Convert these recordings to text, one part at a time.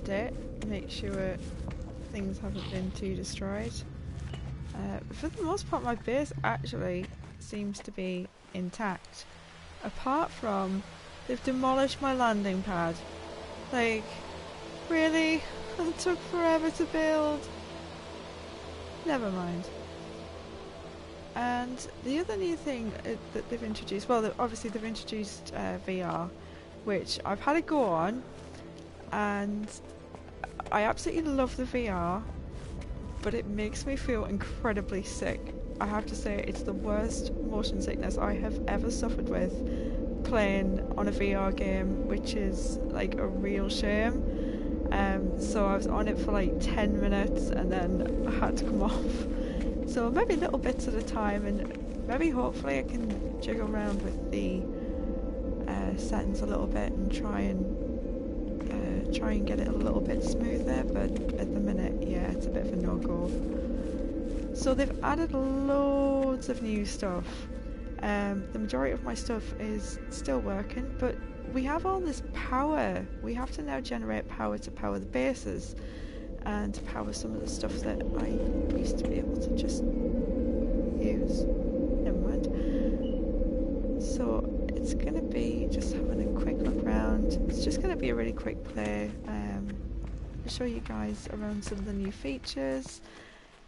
update, make sure things haven't been too destroyed. But for the most part, my base actually seems to be intact. Apart from, they've demolished my landing pad. Like, really? It took forever to build. Never mind. And the other new thing that they've introduced, well, obviously they've introduced VR, which I've had a go on, and I absolutely love the VR, but it makes me feel incredibly sick. I have to say, it's the worst motion sickness I have ever suffered with playing on a VR game, which is like a real shame. So I was on it for like 10 minutes and then I had to come off. So maybe little bits at a time, and maybe hopefully I can jiggle around with the settings a little bit and try and get it a little bit smoother, but at the minute, yeah, it's a bit of a no-go. So they've added loads of new stuff. The majority of my stuff is still working, but we have all this power. We have to now generate power to power the bases and to power some of the stuff that I used to be able to just use. Never mind. So it's going to be just having a quick look around. It's just going to be a really quick play. I'll show you guys around some of the new features,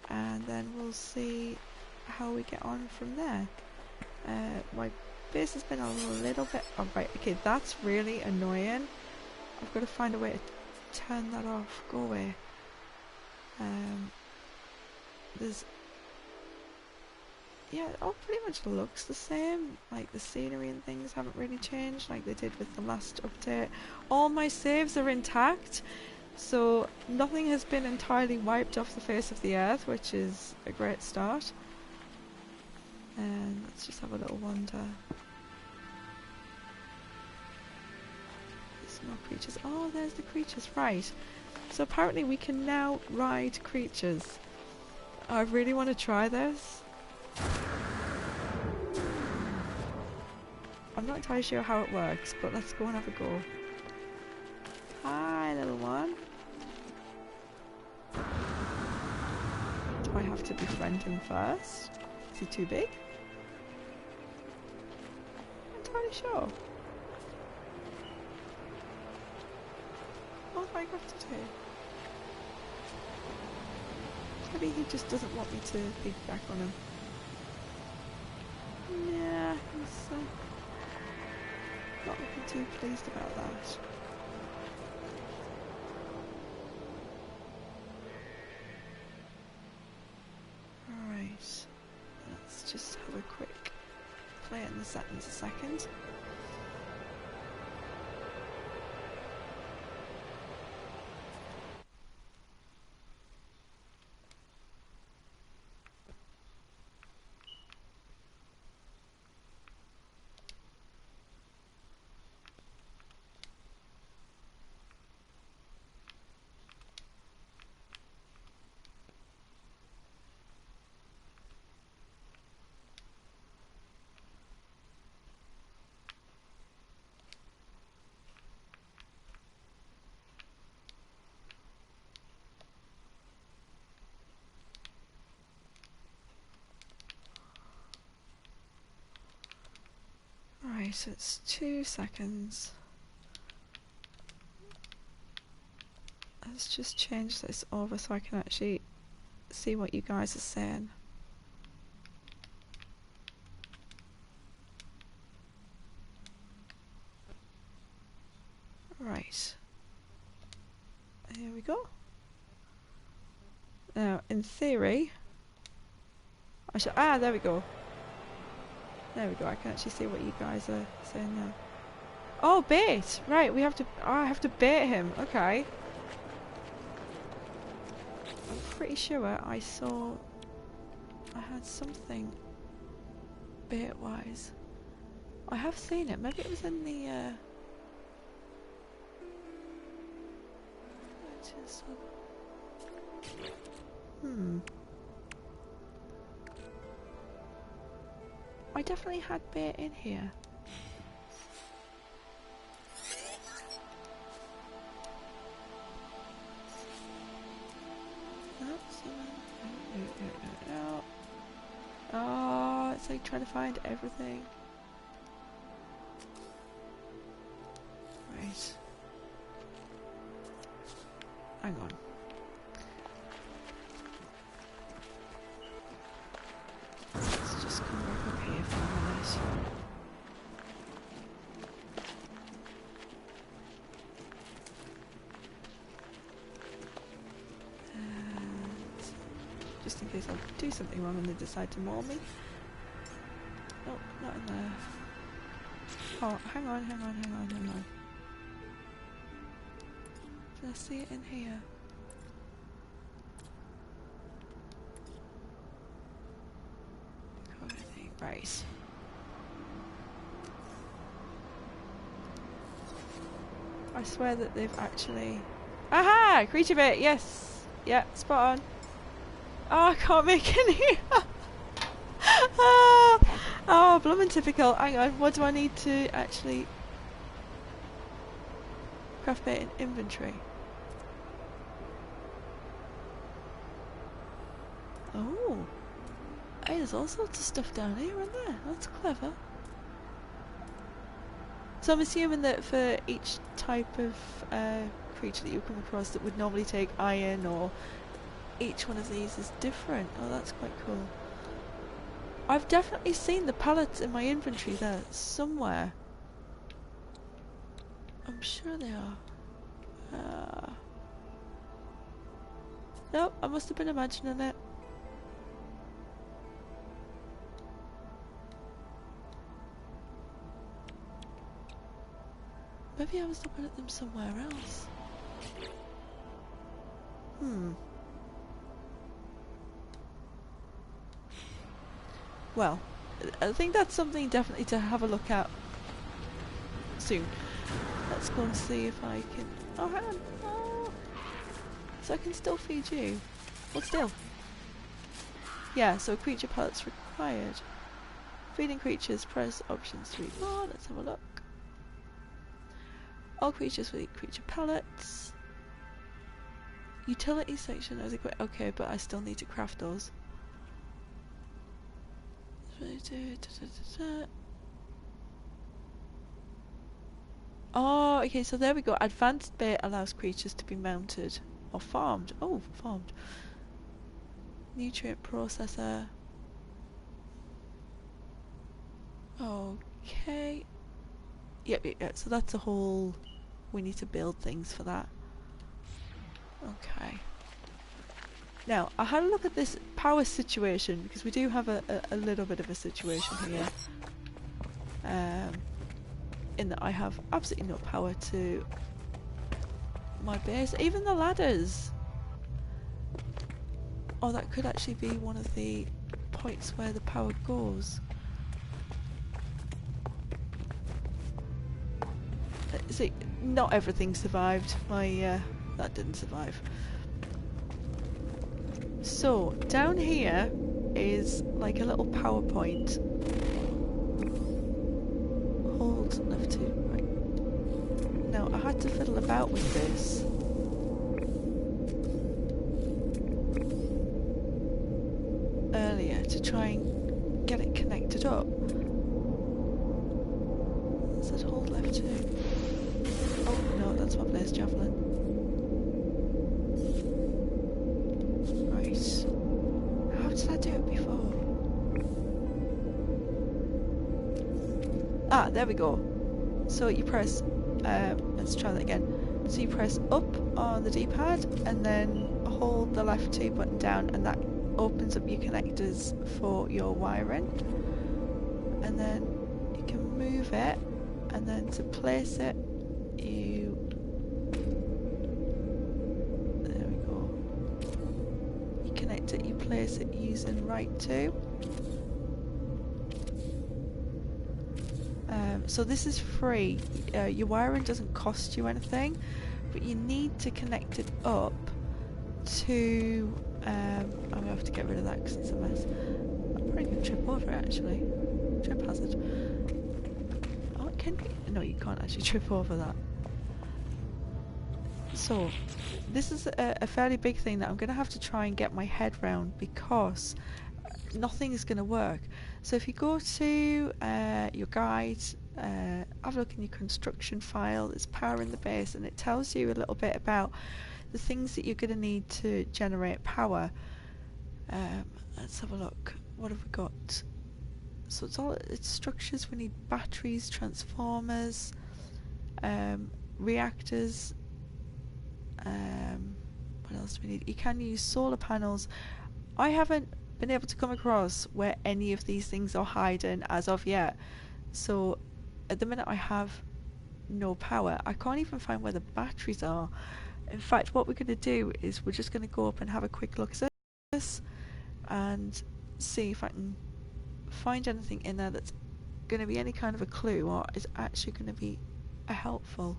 and then we'll see how we get on from there. My base has been a little bit... Oh, right, okay, that's really annoying. I've got to find a way to turn that off. Go away. There's... Yeah, it all pretty much looks the same. Like, the scenery and things haven't really changed like they did with the last update. All my saves are intact, so nothing has been entirely wiped off the face of the earth, which is a great start. And let's just have a little wander. There's no creatures. Oh, there's the creatures, right. So apparently we can now ride creatures. I really want to try this. I'm not entirely sure how it works, but let's go and have a go. Hi, little one. Do I have to befriend him first? Is he too big? Entirely sure. What do I have to do? Maybe he just doesn't want me to piggyback on him. Yeah, he's not looking too pleased about that. Alright, let's just have a quick play in the settings a second. Alright, so it's 2 seconds. Let's just change this over so I can actually see what you guys are saying. Right. Here we go. Now, in theory, I should... Ah, there we go. There we go, I can actually see what you guys are saying now. Oh, bait! Right, we have to... Oh, I have to bait him. Okay. I'm pretty sure I saw... I had something bait-wise. I have seen it. Maybe it was in the... I definitely had bait in here. No. Oh, it's like trying to find everything. Right. Hang on. Let's just come back up here for a minute. Just in case I do something wrong and they decide to maul me. No, not in there. Oh, hang on. Did I see it in here? Right. I swear that they've actually... Aha! Creature bait, yes! Yeah, spot on. Oh, I can't make any. Oh, blooming typical. Hang on, what do I need to actually craft bait in inventory? Oh, hey, there's all sorts of stuff down here and there. That's clever. So I'm assuming that for each type of creature that you come across that would normally take iron, or each one of these is different. Oh, that's quite cool. I've definitely seen the pallets in my inventory there somewhere. I'm sure they are. Nope, I must have been imagining it. Maybe I was looking at them somewhere else. Well, I think that's something definitely to have a look at soon. Let's go and see if I can... Oh, hang on. Oh. So I can still feed you. Hold still. Yeah, so creature pellets required. Feeding creatures, press options 3. Oh, let's have a look. All creatures will eat creature pellets. Utility section. Okay, but I still need to craft those. Oh, okay, so there we go. Advanced bait allows creatures to be mounted or farmed. Oh, farmed. Nutrient processor. Okay. Yep, so that's a whole... We need to build things for that. Okay. Now, I had a look at this power situation, because we do have a little bit of a situation here. In that I have absolutely no power to my base. Even the ladders! Oh, that could actually be one of the points where the power goes. See, not everything survived. That didn't survive. So, down here is like a little PowerPoint. Hold left to right. Now, I had to fiddle about with this. Earlier to try and get it connected up. It said hold left to... Oh no, that's my blaze javelin. How did I do it before? Ah, there we go. So you press, let's try that again. So you press up on the D-pad and then hold the left 2 button down, and that opens up your connectors for your wiring. And then you can move it, and then to place it, you place it using right 2. So this is free. Your wiring doesn't cost you anything, but you need to connect it up to... I'm going to have to get rid of that because it's a mess. I'm probably going to trip over it actually. Trip hazard. Oh, it can be... No, you can't actually trip over that. So, this is a fairly big thing that I'm going to have to try and get my head round, because nothing is going to work. So if you go to your guide, have a look in your construction file, there's power in the base, and it tells you a little bit about the things that you're going to need to generate power. Let's have a look. What have we got? So it's structures. We need batteries, transformers, reactors. What else do we need? You can use solar panels. I haven't been able to come across where any of these things are hiding as of yet. So at the minute I have no power. I can't even find where the batteries are. In fact, what we're going to do is we're just going to go up and have a quick look at this and see if I can find anything in there that's going to be any kind of a clue, or is actually going to be helpful.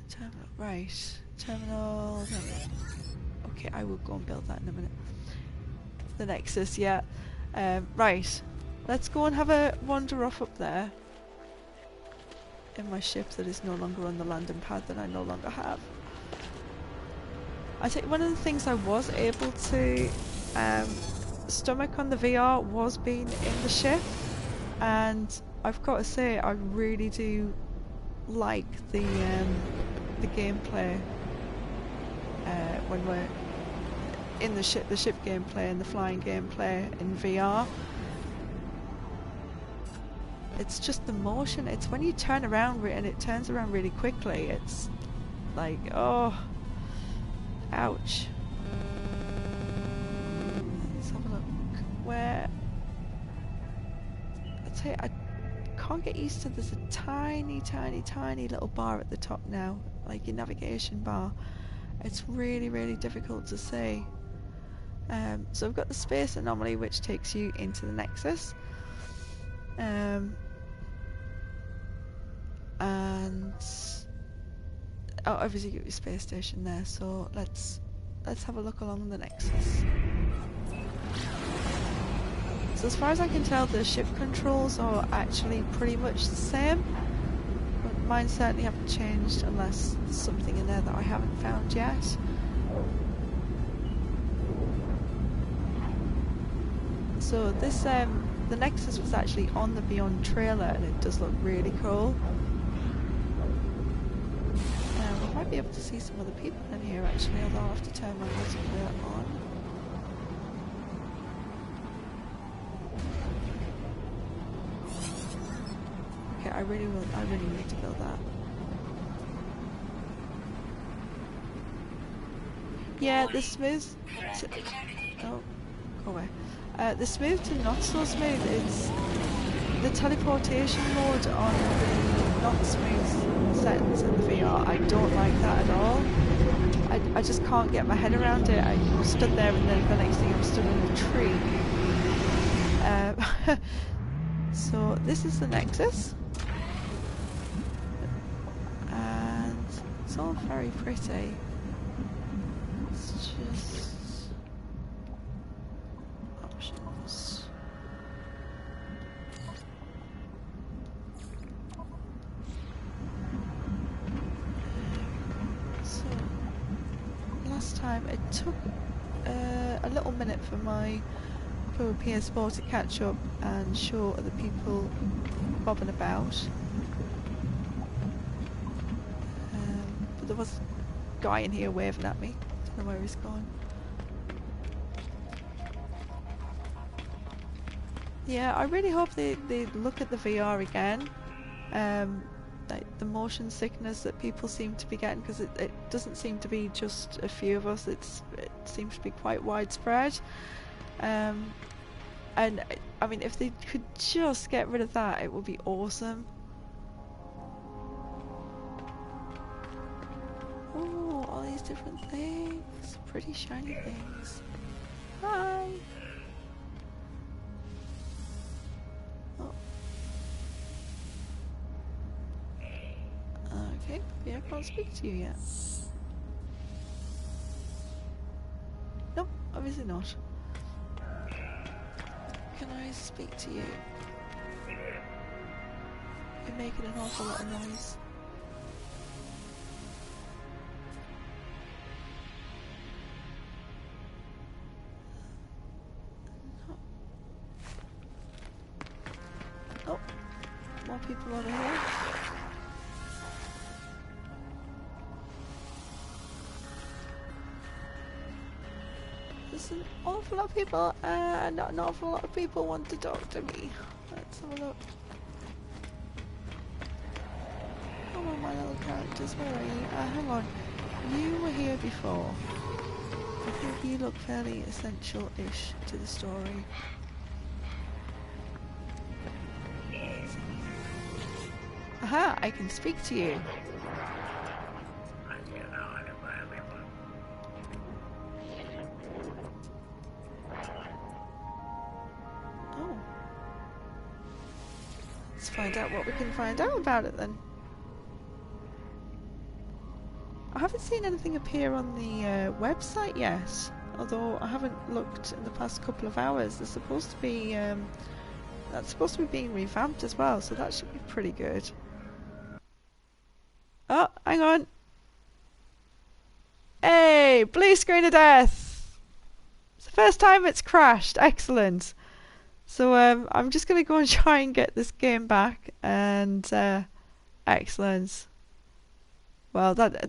Terminal. Right. Terminal. Okay, I will go and build that in a minute. The Nexus, yeah. Right. Let's go and have a wander off up there in my ship that is no longer on the landing pad that I no longer have. I think one of the things I was able to stomach on the VR was being in the ship, and I've got to say I really do like the gameplay when we're in the ship gameplay and the flying gameplay in VR. It's just the motion. It's when you turn around and it turns around really quickly. It's like, oh, ouch. Let's have a look. Where? I'd say I can't get used to. There's a tiny little bar at the top now, like your navigation bar. It's really difficult to see. So I've got the space anomaly, which takes you into the Nexus. And obviously you got your space station there, so let's have a look along the Nexus. So as far as I can tell, the ship controls are actually pretty much the same, but mine certainly haven't changed unless there's something in there that I haven't found yet. So this the Nexus was actually on the Beyond trailer, and it does look really cool. We might be able to see some other people in here actually, although I'll have to turn my multiplayer on. Okay, I really need to build that. Yeah, the smooth. Oh, go away. The smooth to not so smooth is the teleportation mode on the not smooth settings in the VR. I don't like that at all. I just can't get my head around it. I stood there and then the next thing I'm stood in a tree. So this is the Nexus. And it's all very pretty. It's just options. So last time it took a little minute for my PS4 to catch up and show other people bobbing about. But there was a guy in here waving at me. Don't know where he's gone. Yeah, I really hope they look at the VR again. Like the motion sickness that people seem to be getting, because it doesn't seem to be just a few of us. It seems to be quite widespread. And I mean, if they could just get rid of that, it would be awesome. Oh, all these different things, pretty shiny things. Hi. Oh. Okay, yeah, I can't speak to you yet. Nope, obviously not. Can I speak to you? You're making an awful lot of noise. more people over here. There's an awful lot of people, not an awful lot of people want to talk to me. Let's have a look. Come on, my little characters, where are you? Hang on. You were here before. I think you look fairly essential-ish to the story. Aha! I can speak to you. Oh. Let's find out what we can find out about it then. I haven't seen anything appear on the website yet, although I haven't looked in the past couple of hours. There's supposed to be that's supposed to be being revamped as well, so that should be pretty good. Oh, hang on. Hey, blue screen of death. It's the first time it's crashed. Excellent. So I'm just going to go and try and get this game back, and excellent. Well, that